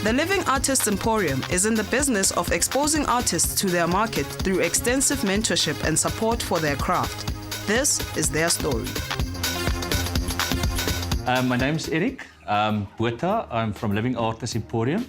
The Living Artists Emporium is in the business of exposing artists to their market through extensive mentorship and support for their craft. This is their story. My name's Eric Botha. I'm from Living Artists Emporium.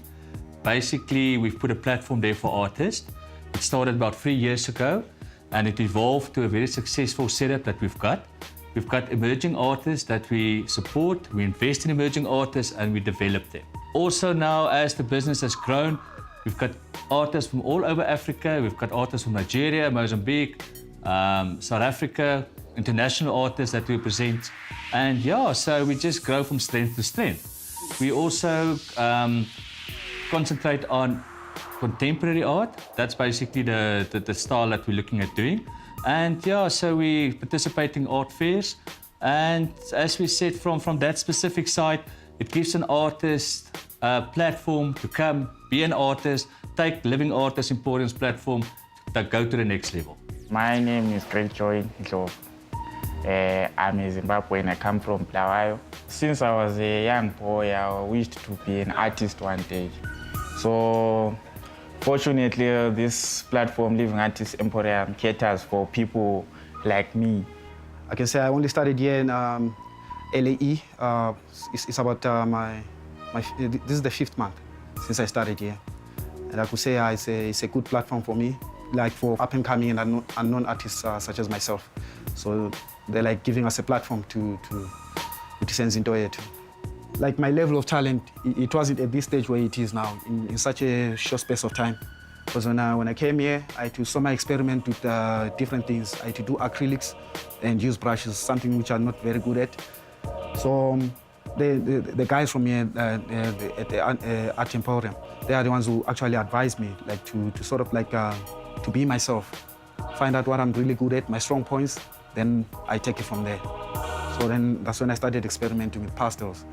Basically, we've put a platform there for artists. It started about 3 years ago, and it evolved to a very successful setup that we've got. We've got emerging artists that we support, we invest in emerging artists, and we develop them. Also now, as the business has grown, we've got artists from all over Africa. We've got artists from Nigeria, Mozambique, South Africa, international artists that we present. And yeah, so we just grow from strength to strength. We also concentrate on contemporary art. That's basically the style that we're looking at doing. And yeah, so we participate in art fairs. And as we said, from that specific side, it gives an artist a platform to come, be an artist, take Living Artists Emporium's platform to go to the next level. My name is Great Joy Ndlovu. I'm a Zimbabwean. I come from Bulawayo. Since I was a young boy, I wished to be an artist one day. So fortunately, this platform, Living Artists Emporium, caters for people like me. I can say I only started here in LAE. It's about this is the 5th month since I started here. And I could say it's a good platform for me, like for up-and-coming and unknown artists such as myself. So they're like giving us a platform to descend into it. Like my level of talent, it wasn't at this stage where it is now, in such a short space of time. Because when I came here, I had to somehow experiment with different things. I had to do acrylics and use brushes, something which I'm not very good at. So the guys from here at the Art Emporium, they are the ones who actually advised me, like to sort of like to be myself, find out what I'm really good at, my strong points, then I take it from there. So then that's when I started experimenting with pastels.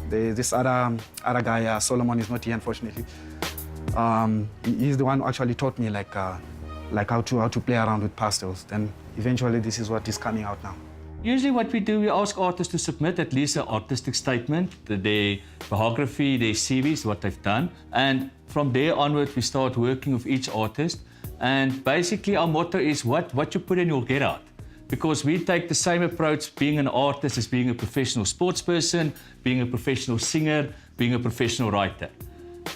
This other guy, Solomon, is not here, unfortunately. He's the one who actually taught me like how to play around with pastels. Then eventually this is what is coming out now. Usually what we do, we ask artists to submit at least an artistic statement, their biography, their CVs, what they've done. And from there onward, we start working with each artist. And basically our motto is what you put in, you'll get out. Because we take the same approach being an artist as being a professional sports person, being a professional singer, being a professional writer.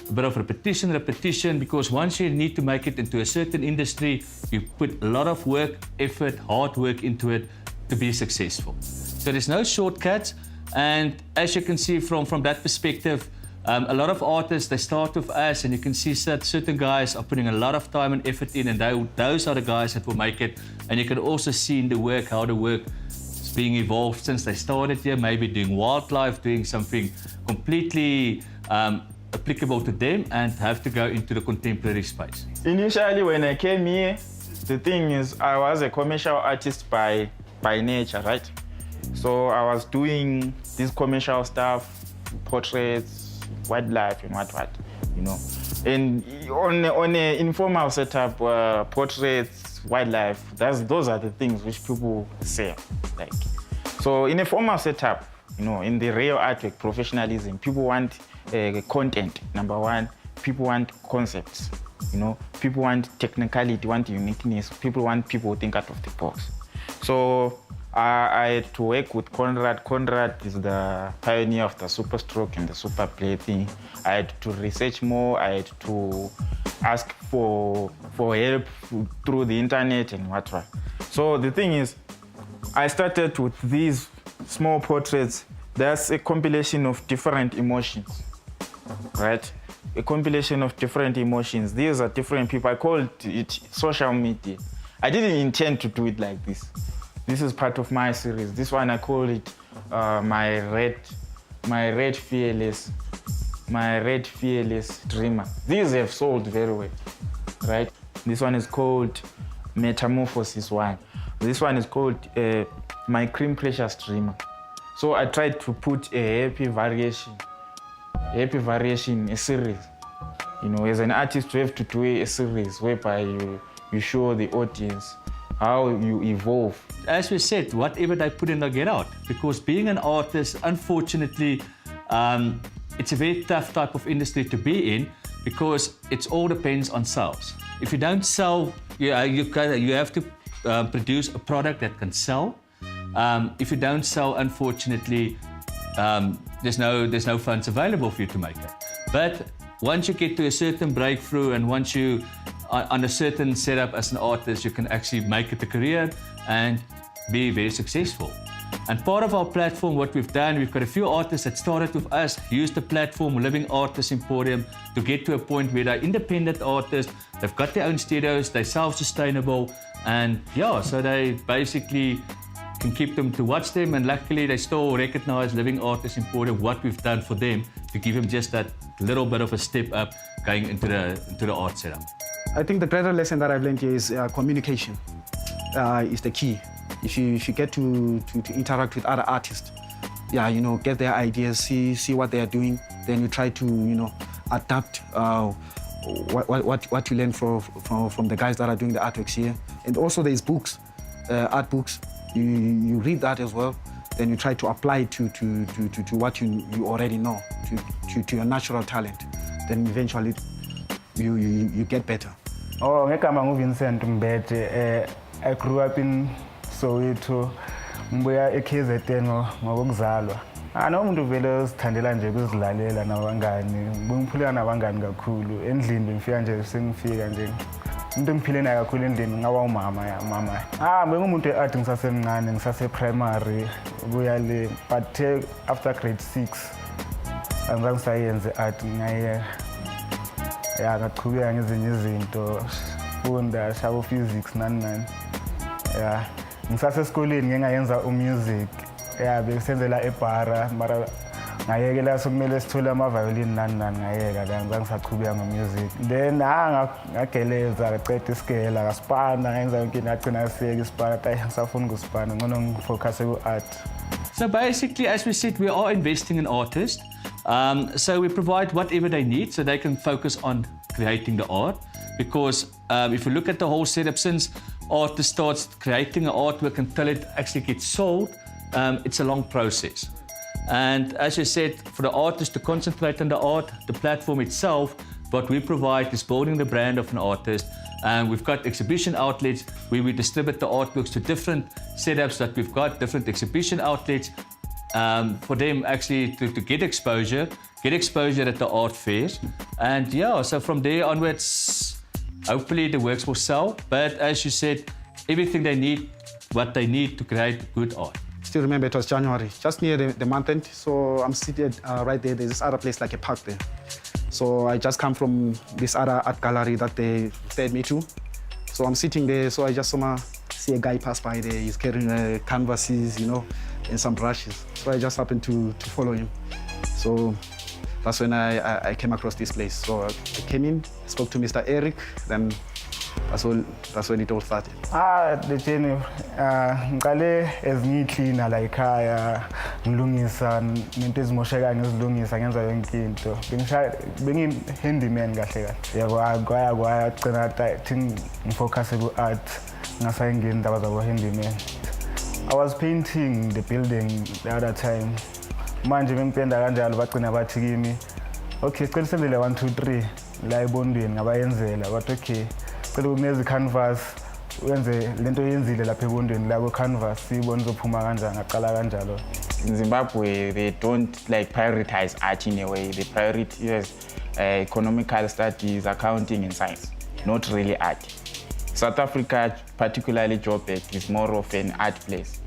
A bit of repetition, because once you need to make it into a certain industry, you put a lot of work, effort, hard work into it to be successful. So there's no shortcuts. And as you can see from that perspective, a lot of artists, they start with us, and you can see that certain guys are putting a lot of time and effort in, and those are the guys that will make it. And you can also see in the work how the work is being evolved since they started here, maybe doing wildlife, doing something completely applicable to them, and have to go into the contemporary space. Initially, when I came here, the thing is, I was a commercial artist by nature, right? So I was doing this commercial stuff, portraits, wildlife, and what, you know. And on an informal setup, portraits, wildlife, those are the things which people say, like. So in a formal setup, you know, in the real artwork, professionalism, people want content, number one. People want concepts, you know. People want technicality, want uniqueness. People want people who think out of the box. So I had to work with Conrad. Conrad is the pioneer of the Superstroke and the Super Play thing. I had to research more. I had to ask for help through the internet and whatever. So the thing is, I started with these small portraits. There's a compilation of different emotions, right? A compilation of different emotions. These are different people. I called it social media. I didn't intend to do it like this. This is part of my series. This one I call it my red fearless dreamer. These have sold very well, right? This one is called Metamorphosis one. This one is called my cream precious dreamer. So I tried to put a happy variation, a series. You know, as an artist, you have to do a series whereby you show the audience how you evolve. As we said, whatever they put in, they get out. Because being an artist, unfortunately, it's a very tough type of industry to be in because it all depends on sales. If you don't sell, you have to produce a product that can sell. If you don't sell, unfortunately, there's no funds available for you to make it. But once you get to a certain breakthrough and once you are on a certain setup as an artist, you can actually make it a career and be very successful. And part of our platform, what we've done, we've got a few artists that started with us, used the platform Living Artists Emporium to get to a point where they're independent artists, they've got their own studios, they're self-sustainable, and yeah, so they basically can keep them to watch them, and luckily they still recognize Living Artists Emporium, what we've done for them to give them just that little bit of a step up going into the art setup. I think the greater lesson that I've learned here is communication is the key. If you get to interact with other artists, yeah, you know, get their ideas, see what they are doing, then you try to, you know, adapt what you learn from the guys that are doing the artworks here. And also there's books, art books. You read that as well. Then you try to apply it to what you already know, to your natural talent. Then eventually you get better. Oh, ngegama nguVincent Mbete. I grew up in Soweto. Ngibuya eKZN ngokuzalwa. Anomuntu vele uzithandela nje ukuzilalela nabangani. Ngiphila nabangani kakhulu. Endlini bengifika nje sengifika nje. Umuntu engiphile naye kakhulu endlini ngaba umama mama. Bengumuntu eart ngisasemncane, ngisase-primary kuya le, but after grade 6 angizange ngisayenze art ngaye. Ya ngaqhubeka ngezinye izinto, funda shabo physics nani. Ya ngisasesikoleni ngingayenza umusic. Ya besenzela ebhara mara ngayekela sokumele sithole ama-violin nani ngayeka la ngizange ngisaqhubeka ngomusic. Then ngageleza ngaqeda isikela ngaspana ngenza yonke into ngagcina siyeka ispana ngisafuna ukuspana ngcono ngifocuse ku-art. So basically, as we said, we are investing in artists. So we provide whatever they need so they can focus on creating the art. Because if you look at the whole setup, since artist starts creating an artwork until it actually gets sold, it's a long process. And as you said, for the artist to concentrate on the art, the platform itself, what we provide is building the brand of an artist. And we've got exhibition outlets where we distribute the artworks to different setups that we've got, different exhibition outlets, for them actually to get exposure at the art fairs. And yeah, so from there onwards, hopefully the works will sell. But as you said, everything they need, what they need to create good art. Still remember it was January, just near the month end. So I'm seated right there. There's this other place like a park there. So I just come from this other art gallery that they fed me to. So I'm sitting there. So I just see a guy pass by there. He's carrying canvases, you know, and some brushes. So I just happened to follow him. So that's when I came across this place. So I came in, spoke to Mr. Eric, then that's when it all started. The journey, ngiqale ezinye cleaner la ekhaya, ngilungisa into ezimosheka ngizilungisa ngenza yonke into. Bengi-handyman kahle kahle. Yabo kwaya gcina thi ngifocus ku-art, ngasayingeni indaba zabo-handyman. I was painting the building the other time. Manje bengipenda kanjalo bagcina bathi kimi, okay, sicela senzele 1 2 3 la ebondweni ngabayenzela, but okay. Kunezi canvas wenze lento yenzile lapha ebondweni la canvas sibona uzophuma kanjani aqala kanjalo. In Zimbabwe, they don't like prioritize art in a way. They prioritize economical studies, accounting and science, not really art. South Africa, particularly Joburg, is more of an art place,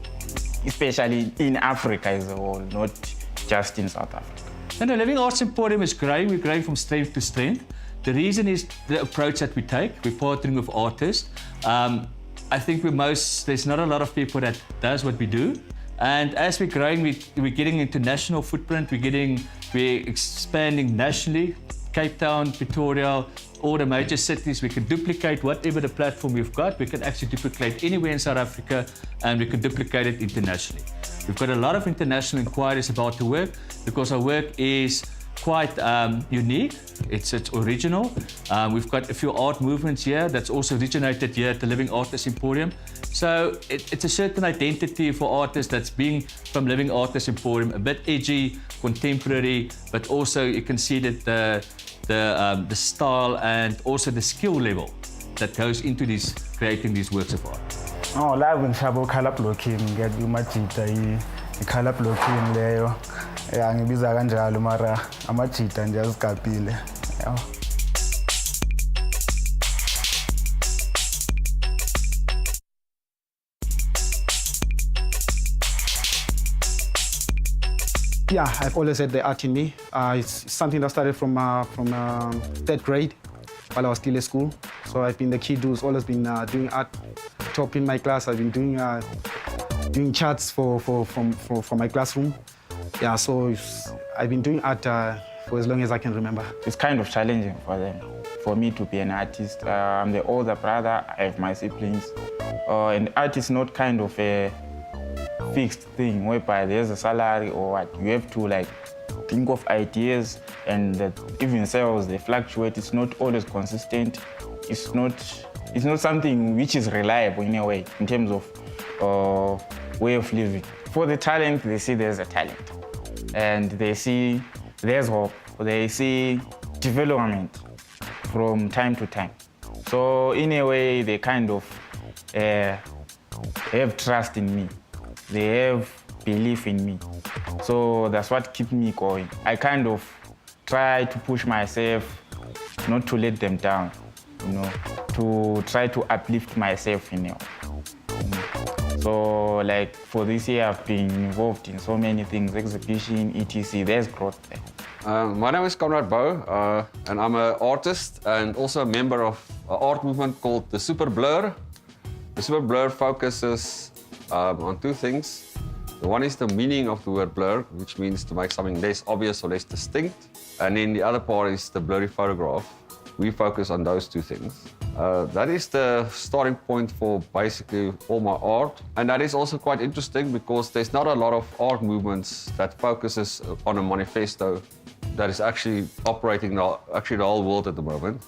especially in Africa as a whole, not just in South Africa. And the Living Arts Emporium is growing. We're growing from strength to strength. The reason is the approach that we take. We're partnering with artists. I think there's not a lot of people that does what we do. And as we're growing, we're getting international footprint, we're expanding nationally. Cape Town, Pretoria, all the major cities, we can duplicate whatever the platform we've got. We can actually duplicate anywhere in South Africa, and we can duplicate it internationally. We've got a lot of international inquiries about the work because our work is quite unique. It's original. We've got a few art movements here that's also originated here at the Living Artists Emporium. So it's a certain identity for artists that's being from Living Artists Emporium, a bit edgy, contemporary, but also you can see that the style and also the skill level that goes into creating these works of art. Oh, la ngishaba color blocking ngiyimajita i-color blocking leyo. Angibiza kanjalo mara amajita nje azigabhile. Yeah, I've always had the art in me. It's something that started from third grade while I was still at school. So I've been the kid who's always been doing art. Top in my class, I've been doing charts for my classroom. Yeah, so I've been doing art for as long as I can remember. It's kind of challenging for them, for me to be an artist. I'm the older brother, I have my siblings. And art is not kind of a fixed thing whereby there's a salary or what. You have to like think of ideas, and that even sales, they fluctuate. It's not always consistent. It's not something which is reliable in a way, in terms of way of living. For the talent, they see there's a talent. And they see there's hope. They see development from time to time. So in a way, they kind of have trust in me. They have belief in me. So that's what keeps me going. I kind of try to push myself, not to let them down, you know, to try to uplift myself, you know. So like for this year, I've been involved in so many things, exhibition, etc. There's growth there. My name is Conrad Bow, and I'm an artist and also a member of an art movement called the Super Blur. The Super Blur focuses on two things. One is the meaning of the word blur, which means to make something less obvious or less distinct. And then the other part is the blurry photograph. We focus on those two things. That is the starting point for basically all my art. And that is also quite interesting because there's not a lot of art movements that focuses on a manifesto that is actually operating the whole world at the moment.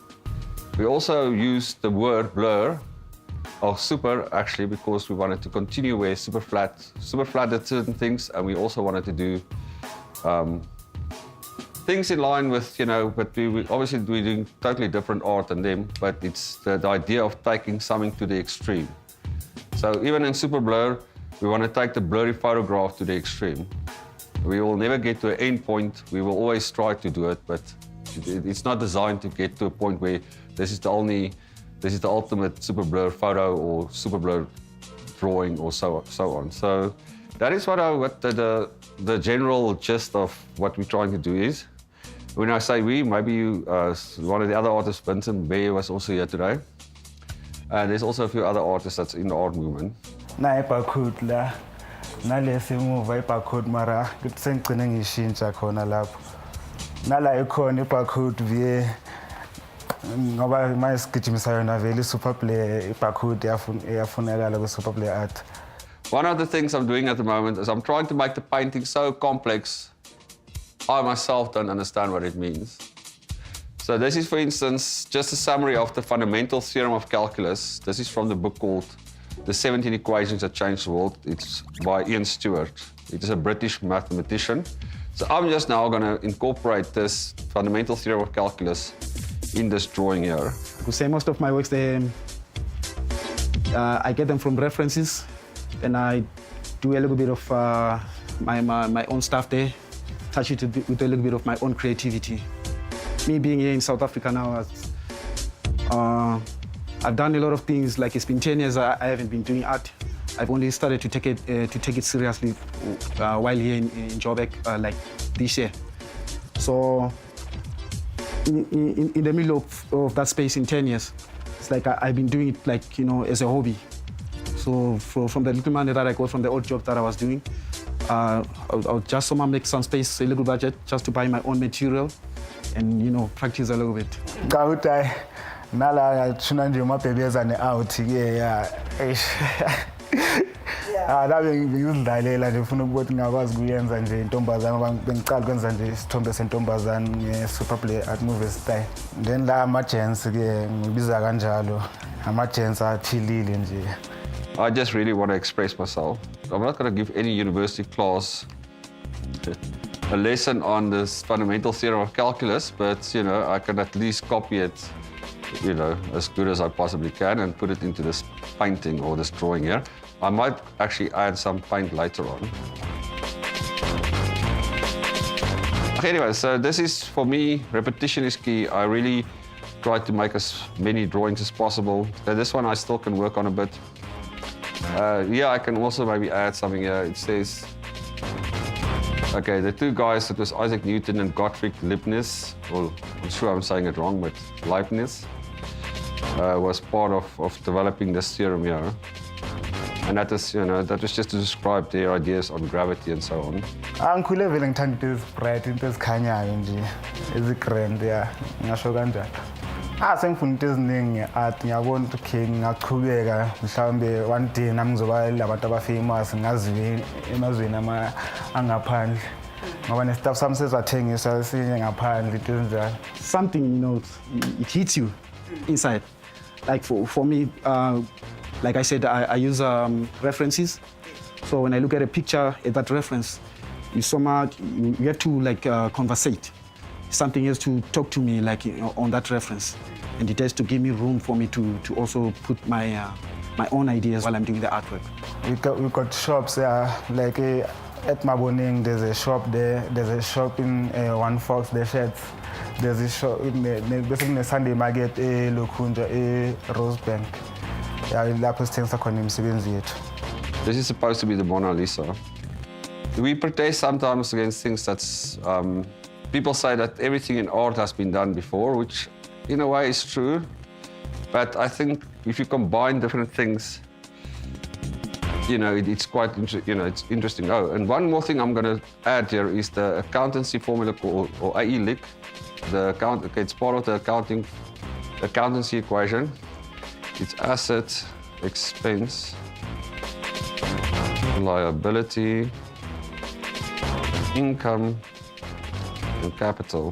We also use the word blur, or super actually, because we wanted to continue where Superflat did certain things, and we also wanted to do things in line with, you know, but we're doing totally different art than them, but it's the idea of taking something to the extreme. So even in Super Blur, we want to take the blurry photograph to the extreme. We will never get to an end point. We will always try to do it, but it's not designed to get to a point where this is the ultimate Super Blur photo or Super Blur drawing or so on. So that is what the general gist of what we're trying to do is. When I say we, maybe you, one of the other artists, Vincent Bear, was also here today. And there's also a few other artists that's in the art movement. Na ibarcode la, nalesi muva ibarcode mara sengigcine ngishintsha khona lapho. Nala ikhona ibarcode vie ngoba mayisigijimisa yona vele Superplay ibarcode iyafunekala ku Superplay art. One of the things I'm doing at the moment is I'm trying to make the painting so complex I myself don't understand what it means. So this is, for instance, just a summary of the fundamental theorem of calculus. This is from the book called The 17 Equations That Changed the World. It's by Ian Stewart. It is a British mathematician. So I'm just now going to incorporate this fundamental theorem of calculus in this drawing here. I could say most of my works, I get them from references, and I do a little bit of my own stuff there, touch it with a little bit of my own creativity. Me being here in South Africa now, I've done a lot of things. Like it's been 10 years I haven't been doing art. I've only started to take it seriously while here in Joburg, like this year. So in the middle of that space in 10 years, it's like I've been doing it like, you know, as a hobby. So from the little money that I got from the old job that I was doing, I'll just somehow make some space, a little budget, just to buy my own material and, you know, practice a little bit. Nala tuna nje mabhebezane out yeah. La bengizidlalela nje ufuna ukuthi ngakwazi kuyenza nje intombazana bengicala kwenza nje isithombe sentombazana nge-Superplay art movie style. Then la ama-gents ke ngibiza kanjalo ama-gents athilile nje. I just really want to express myself. I'm not going to give any university class a lesson on this fundamental theorem of calculus, but you know, I can at least copy it, you know, as good as I possibly can and put it into this painting or this drawing here. I might actually add some paint later on. Anyway, so this is, for me, repetition is key. I really try to make as many drawings as possible. This one I still can work on a bit. Yeah, I can also maybe add something here. It says, okay, the two guys, it was Isaac Newton and Gottfried Leibniz, well, I'm sure I'm saying it wrong, but Leibniz was part of developing this theorem here. And that is, you know, that was just to describe their ideas on gravity and so on. Angikhule vele ngithanda into ezibright, into ezikhanyayo nje, ezi-grand, yeah, ngingasho kanjalo. Sengifuna into eziningi nge-art, ngiyabona ukuthi okay, ngingaqhubeka mhlawumbe one day nami ngizoba labantu abafamous ngaziwe emazweni angaphandle. Ngoba ne-stuff sami sezathengiswa esinye ngaphandle into ezinjalo. Something, you know, it hits you inside. Like for me, like I said, I use references. So when I look at a picture at that reference, you have to like conversate. Something has to talk to me like, you know, on that reference, and it has to give me room for me to also put my own ideas while I'm doing the artwork. We got shops like at Maboning. There's a shop there. There's a shop in One Fox, the sheds. There's a shop in the Sunday Market, Lokunja, Rosebank. This is supposed to be the Mona Lisa. We protest sometimes against things that's, people say that everything in art has been done before, which in a way is true. But I think if you combine different things, you know, it's quite, you know, it's interesting. Oh, and one more thing I'm going to add here is the accountancy formula called, or AE-LIC. Okay, it's part of the accountancy equation. It's asset, expense, liability, income, and capital.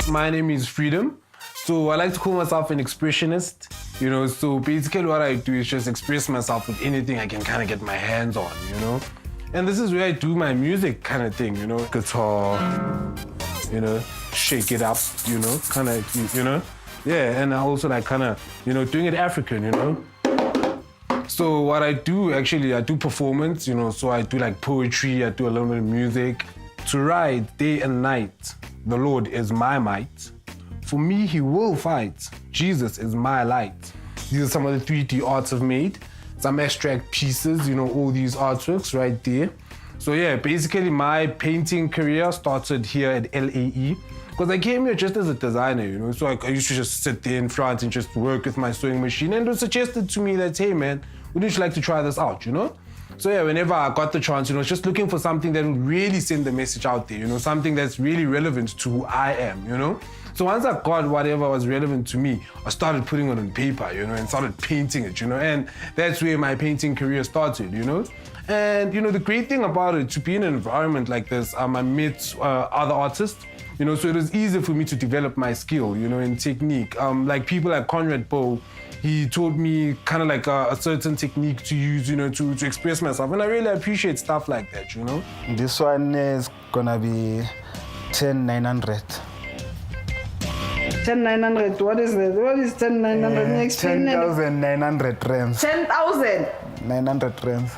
My name is Freedom. So I like to call myself an expressionist. You know, so basically what I do is just express myself with anything I can kind of get my hands on, you know? And this is where I do my music kind of thing, you know? Guitar, you know, shake it up, you know, kind of, you know? Yeah, and I also like kind of, you know, doing it African, you know? So what I do, actually, I do performance, you know, so I do like poetry, I do a little bit of music. To ride day and night, the Lord is my might. For me, he will fight. Jesus is my light. These are some of the 3D arts I've made. Some abstract pieces, you know, all these artworks right there. So yeah, basically my painting career started here at LAE because I came here just as a designer, you know. So I used to just sit there in front and just work with my sewing machine, and it was suggested to me that, hey man, wouldn't you like to try this out, you know? So yeah, whenever I got the chance, you know, just looking for something that would really send the message out there, you know, something that's really relevant to who I am, you know? So once I got whatever was relevant to me, I started putting it on paper, you know, and started painting it, you know, and that's where my painting career started, you know? And, you know, the great thing about it, to be in an environment like this, I met other artists, you know, so it was easy for me to develop my skill, you know, in technique. Like people like Conrad Bow, he taught me kind of like a certain technique to use, you know, to express myself. And I really appreciate stuff like that, you know? This one is gonna be 10,900. 10,900, what is that? What is 10,900? 10,900 rands. 10,000? 900 rands.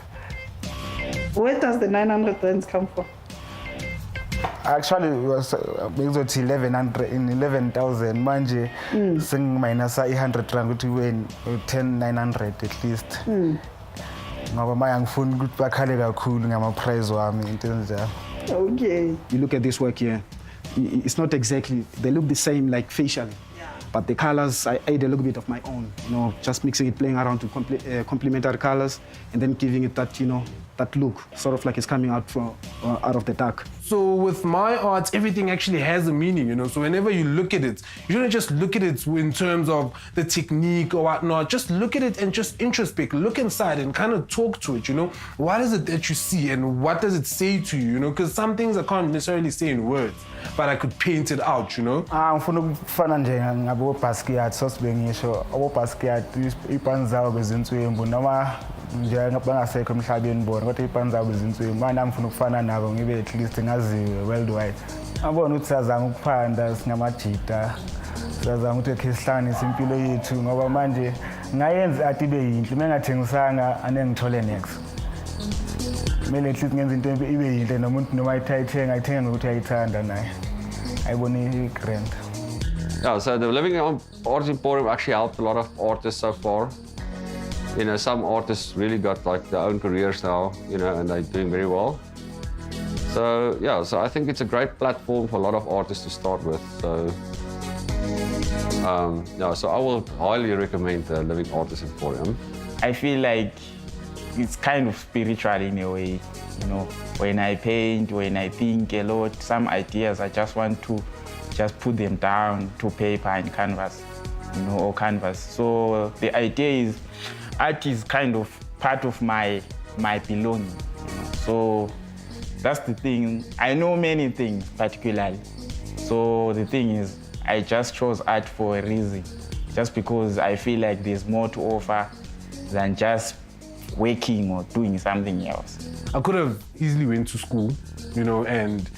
Where does the 900 rands come from? Actually, it was 11,000 manje sing minus 100 rand ukuthi win 10,900 at least. Ngoba manje angifuni ukuthi bakhale kakhulu ngama prize wami into enjalo. Okay. You look at this work here, it's not exactly, they look the same like facially. But the colors, I add a little bit of my own, just mixing it, playing around to complementary colors, and then giving it that, that look, sort of like it's coming out out of the dark. So with my art, everything actually has a meaning, So whenever you look at it, you don't just look at it in terms of the technique or whatnot. Just look at it and just introspect, look inside and kind of talk to it, What is it that you see and what does it say to you, Because some things I can't necessarily say in words, but I could paint it out, ngifuna ukufana nje ngabo Basquiat sosibe ngisho abo Basquiat ipani zabo bezinswembu noma nje bangasekho emhlabeni bona kodwa ipani zabo bezinswembu manje ngifuna ukufana nabo ngibe at least ngaziwe worldwide. Ngabona ukuthi siyazama ukuphanda singamajita siyazama ukuthi esihlanganise impilo yethu ngoba manje ngayenza ati ibe yinhle mengathengisanga ane ngithole next. Kumele at least ngenza into ibe yinhle nomuntu noma ayithenga ayithenga ngokuthi ayithanda naye ayibone grand. Yeah, so the Living Artists Emporium actually helped a lot of artists so far. Some artists really got like their own careers now, and they're doing very well. So yeah, so I think it's a great platform for a lot of artists to start with. So yeah, so I will highly recommend the Living Artists Emporium. I feel like it's kind of spiritual in a way, When I paint, when I think a lot, some ideas I just want to just put them down to paper and canvas, or canvas. So the idea is art is kind of part of my belonging. So that's the thing. I know many things particularly. So the thing is, I just chose art for a reason, just because I feel like there's more to offer than just working or doing something else. I could have easily went to school, and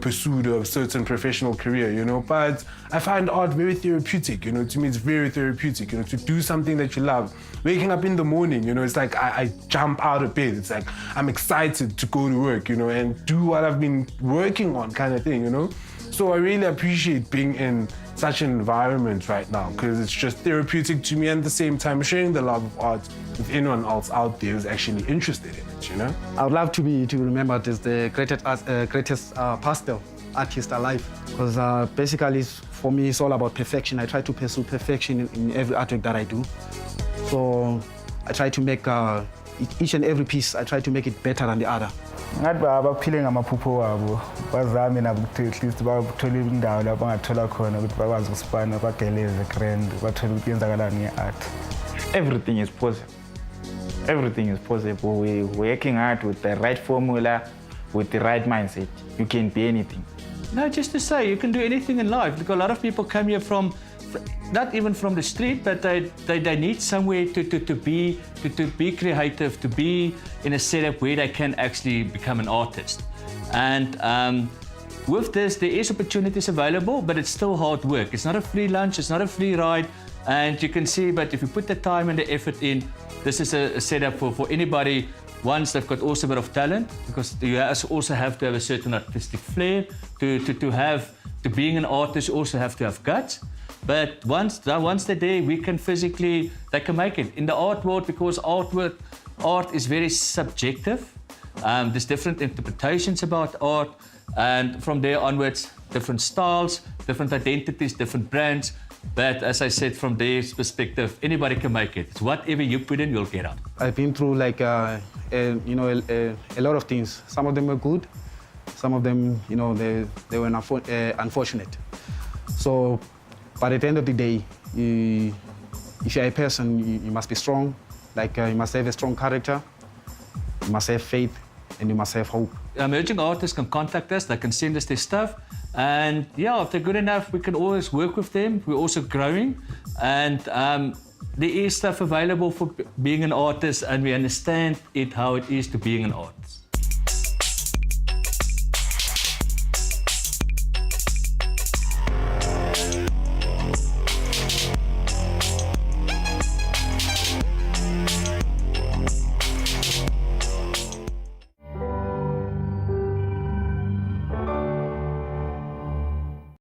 pursued a certain professional career, but I find art very therapeutic, to me it's very therapeutic, to do something that you love. Waking up in the morning, it's like I jump out of bed, it's like I'm excited to go to work, and do what I've been working on kind of thing, So I really appreciate being in such an environment right now because it's just therapeutic to me and at the same time sharing the love of art with anyone else out there who's actually interested in it, I would love to be remembered as the greatest pastel artist alive because basically for me it's all about perfection. I try to pursue perfection in every artwork that I do. So I try to make each and every piece, I try to make it better than the other. Ngathi abaphile ngamaphupho wabo bazame nabo ukuthi at least bathola indawo lapho bangathola khona ukuthi bakwazi ukusipana bageleze grand bathole ukuthi yenzakalani nge-art. Everything is possible. Everything is possible. We're working hard with the right formula, with the right mindset. You can be anything. No, just to say, you can do anything in life. Because a lot of people come here from, not even from the street, but they need somewhere to be creative, to be in a setup where they can actually become an artist. And with this, there is opportunities available, but it's still hard work. It's not a free lunch, it's not a free ride. And you can see, but if you put the time and the effort in, this is a setup for anybody. Once they've got also a bit of talent, because you also have to have a certain artistic flair. To being an artist, you also have to have guts. But once they're there, we can physically, they can make it. In the art world, because art is very subjective. There's different interpretations about art. And from there onwards, different styles, different identities, different brands. But as I said, from their perspective, anybody can make it. It's whatever you put in, you'll get out. I've been through like, a lot of things. Some of them were good. Some of them, they were unfortunate. So, but at the end of the day, if you're a person, you must be strong. Like you must have a strong character. You must have faith, and you must have hope. Emerging artists can contact us. They can send us their stuff. And yeah, if they're good enough, we can always work with them. We're also growing. And there is stuff available for being an artist, and we understand how it is to being an artist.